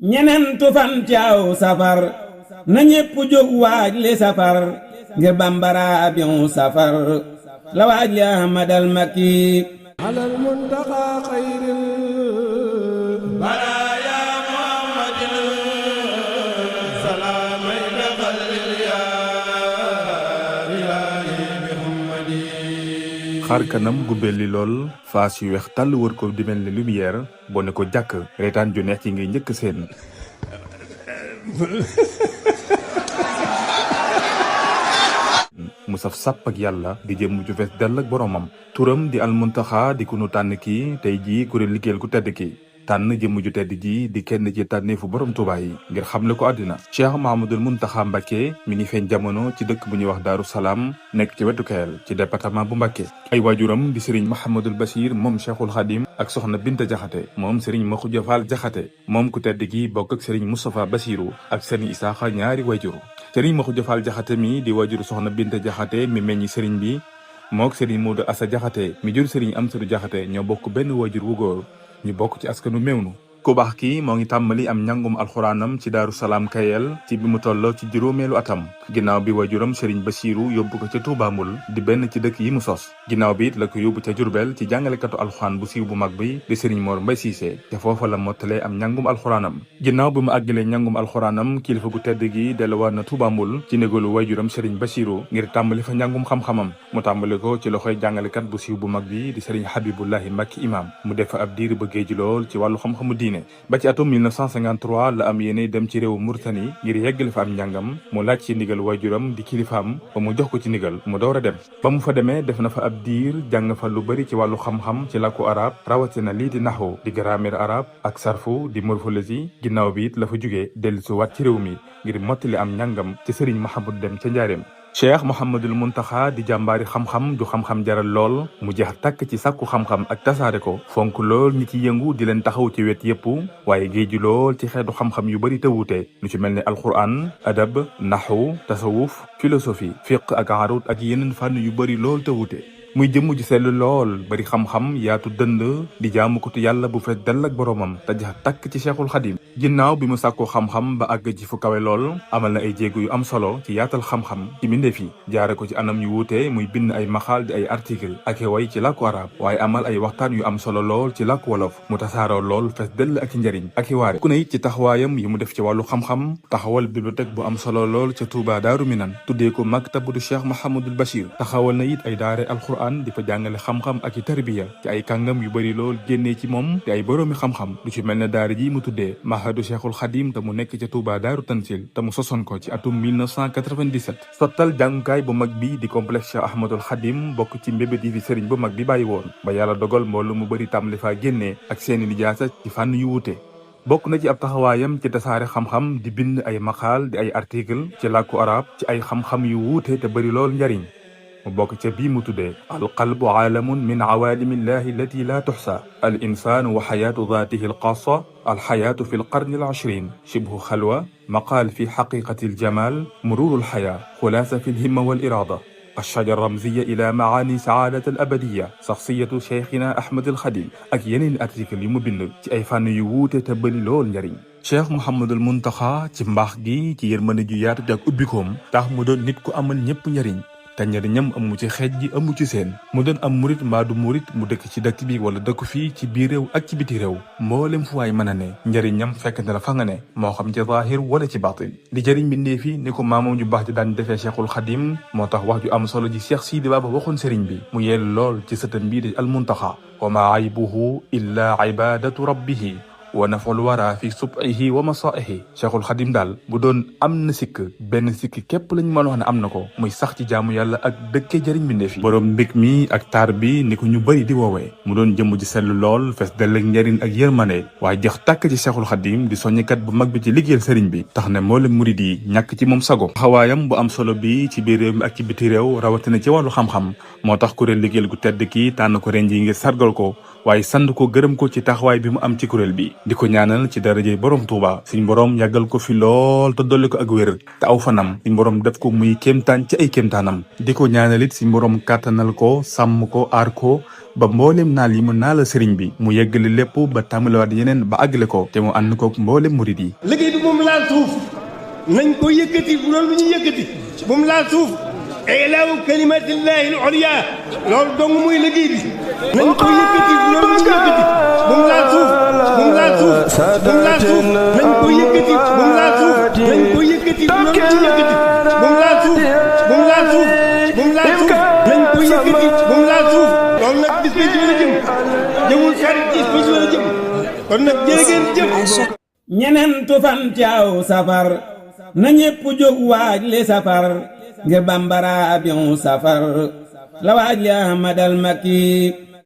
ñenentu fan ci aw safar na ñépp jóg waaj li safar ngir bambara biu safar la waaj li ahmadal makki alal muntaqa xayril baraaya muhammadin salaamay xalil yaa ilaahi bi muhammadi. xar kanam gu belli lool faas yu weex tàll wër ko di mel ni lumière boo ne ko jàkk reetaan ju neex ci ngay njëkk seen mu saf sàpp ak yàlla di jëm ju fees dell ak boromam turam di almuntaxa di ku nu tànn kii tey jii kuréel liggéeyal ku tedd ki tànn jëmm ju tedd ji di kenn ci tànneefu borom Tuubaa yi ngir xamle ko àddina Cheikh Mahamadul Muntaxa Mbàkke mi ngi feeñ jamono ci dëkk bu ñuy wax Daaru Salaam nekk ci wetu Kayel ci département bu Mbàkke ay waajuram di sëriñ Mahamadul Bachir moom Cheikhul Xadim ak soxna Binta Jaxate moom sëriñ Maxuja Faal Jaxate moom ku tedd gi bokk ak sëriñ Moustapha Bachiru ak sëriñ Isaaxa ñaari waajur sëriñ Maxuja Faal Jaxate mi di waajuru soxna Binta Jaxate mi meññi sëriñ bi mook sëriñ Moodu Asa Jaxate mi jur sëriñ Amsadu Jaxate ñoo bokk benn waajur wu góor ñu bokk ci askanu Meewnu ku baax ki moo ngi tàmbali am njàngum alxuraanam ci Daaru Salaam Kayel ci bi mu tolloo ci juróomeelu atam ginnaaw bi waajuram sëriñ Basiiru yóbbu ko ca Tuubaa Mbul di benn ci dëkk yi mu sos ginnaaw bi it la ko yóbbu ca Jurbel ci jàngalekatu alxuraan bu siiw bu mag bi di sëriñ Mor Mbay Siise te foofa la mottalee am njàngum alxuraanam ginnaaw bi mu àggalee njàngum alxuraanam kilifa gu tedd gi delluwaat na Tuubaa Mbul ci négalu waajuram sëriñ Basiiru ngir tàmbali fa njàngum xam-xamam mu tàmbali ko ci loxoy jàngalekat bu siiw bu mag bi di sëriñ Habibullahi Mbàkke imaam mu def fa ab diir ba géeju lool ci wàllu xam-xamu diine ba ci atum 1953 la am yéene dem ci réewu Murtani ngir yeggale fa am njàngam mu laaj ci ndigal waajuram di kilifaam ba mu jox ko ci ndigal mu door a dem ba mu fa demee def na fa ab diir jàng fa lu bari ci wàllu xam-xam ci làkku arab rawatina lii di naxwu di grammaire arabe ak sarfu di morphologie ginnaaw bi it la fa jógee dellusi waat ci réew mi ngir mottali am njàngam ci sëriñ Mahamadou Dem ca njaareem cheikh Mouhamadul Muntaxa di jàmbaari xam-xam du xam-xam jaral lool mu jeex tàkk ci sàkku xam-xam ak tasaare ko fonk lool ñi ci yëngu di leen taxaw ci wet yépp waaye géeju lool ci xeetu xam-xam yu bari te wuute lu ci mel ne alquran adab naxwu tasawuf philosophie fiq ak arut ak yeneen fànn yu bari lool te wuute muy jëmm ji sell lool bari xam-xam yaatu dënd di jaamu ko yàlla bu fees dell ak boroomam te jax takk ci cheikhul xadim ginnaaw bi mu sàkkoo xam-xam ba àgg ci fu kawe lool amal na ay jéego yu am solo ci yaatal xam-xam ci mbindeef yi jaare ko ci anam yu wuute muy bind ay maxaal di ay article ak way ci làkku arab waaye amal ay waxtaan yu am solo lool ci làkku wolof mu tasaaroo lool fees dell ak i njëriñ ak i waare ku ne it ci taxawaayam yi mu def ci wàllu xam-xam taxawal bibliothèque bu am solo lool ca Touba Daaru Minan tuddee ko maktabu du cheikh Mahamadul Bachir taxawal na it ay daare alquran di fa jàngale xam-xam ak i tarbiya ci ay kàngam yu bari lool génnee ci moom te ay boroomi xam-xam lu ci mel ne daara ji mu tuddee mahadu cheikhul xadim te mu nekk ca Touba Daaru Tansil te mu sosoon ko ci atum 1997 sottal jàngukaay bu mag bi di complexe Cheikh Ahmadul Xadim bokk ci mbébét yi fi sëriñ bu mag bi bàyyi woon ba yàlla dogal mboolu mu bari tàmbali faa génnee ak seeni lijaasa ci fànn yu wuute bokk na ci ab taxawaayam ci tasaare xam-xam di bind ay maqaal di ay article ci làkku arab ci ay xam-xam yu wuute te bari lool njariñ mu bokk ca bii mu tuddee alqalbu aalamun min awaalimi illahi allati la tuxsa al insaanu wa xayaatu daatihi alxaasa alxayaatu fi alqarni alashrin shibhu xalwa maqaal fi xaqiqati aljamal mururu alxayaa xulaasa fi alhimma waliraada alshajara ramziya ila maani saadat alabadiya saxsiyatu cheikhina ahmad alxadim ak yeneen article yu mu bind ci ay fànn yu wuute te bëri lool njariñ cheikh Mouhamadul Muntaxa ci mbaax gi ci yërmande ju yaatu ak ubbikoom tax mu doon nit ku amal ñépp njariñ te njariñam amu ci xeej ji amu ci seen mu doon am murit mbaa du murit mu dëkk ci dëkk bi wala dëkk fii ci biir réew ak ci biti réew mboolem fu waay mën a ne njariñam fekk na la fa nga ne moo xam ci zaahir wala ci baatin di jëriñ mbindee fi ni ko maamam ju baax ji daan defee cheikhul xadim moo tax wax ju am solo ji cheikh Sidi Baba waxoon sëriñ bi mu yeel lool ci sëtam bii di almuntaxa wa maa aybuhu illa ibadatu rabbihi wa naful wara fi sub'ihi wa masaihi cheikhul xadim daal bu doon am na sikk benn sikk képp lañ mën wax ne am na ko muy sax ci jaamu yàlla ak dëkkee jëriñ mbindeef yi boroom mbég mi ak taar bi ni ko ñu bëri di woowee mu doon jëmm ji sell lool fees dell ak njariñ ak yërmande waaye jox tàkk ci cheikhul xadim di soññikat bu mag bi ci liggéeyal sëriñ bi tax ne moo leen murid yi ñàkk ci moom sago xawaayam bu am solo bi ci biir réew mi ak ci biti réew rawatina ci wàllu xam-xam moo tax kuréel liggéeyal gu tedd ki tànn ko ren ji ngir sargal ko waaye sant ko gërëm ko ci taxawaay bi mu am ci kuréel bi di ko ñaanal ci darajey borom Touba suñ borom yàggal ko fi lool te dolli ko ak wér te aw fanam suñ borom def ko muy kéemtaan ci ay kéemtaanam di ko ñaanalit suñ borom kàttanal ko sàmm ko aar ko ba mboolem naal yi mu naa la sëriñ bi mu yeggale lépp ba tàmbaliwaat yeneen ba àggale ko te mu ànd ko mboolem murid yi. liggéey bi moom laal suuf nañ ko yëkkati bu doon lu ñu yëkkati bu mu laal suuf ilaahu kalimatillahi al-ulya loolu dong muy liggéey bi nañ ko yëkkati bu doon lu ñu yëkkati bu mu laal suuf bu mu laal suuf bu mu laal suuf nañ ko yëkkati bu mu laal suuf nañ ko yëkkati bu doon lu ñu yëkkati bu mu laal suuf bu mu laal suuf bu mu laal suuf nañ ko yëkkati bu mu laal suuf loolu nag bis bi la jëm jëmul xarit bis bi la jëm kon nag jërë ngeen jëf. ñenentu fan ci aw safar na ñépp jóg waaj li safar ngir bambara abion safar la waaj li ahmadal makki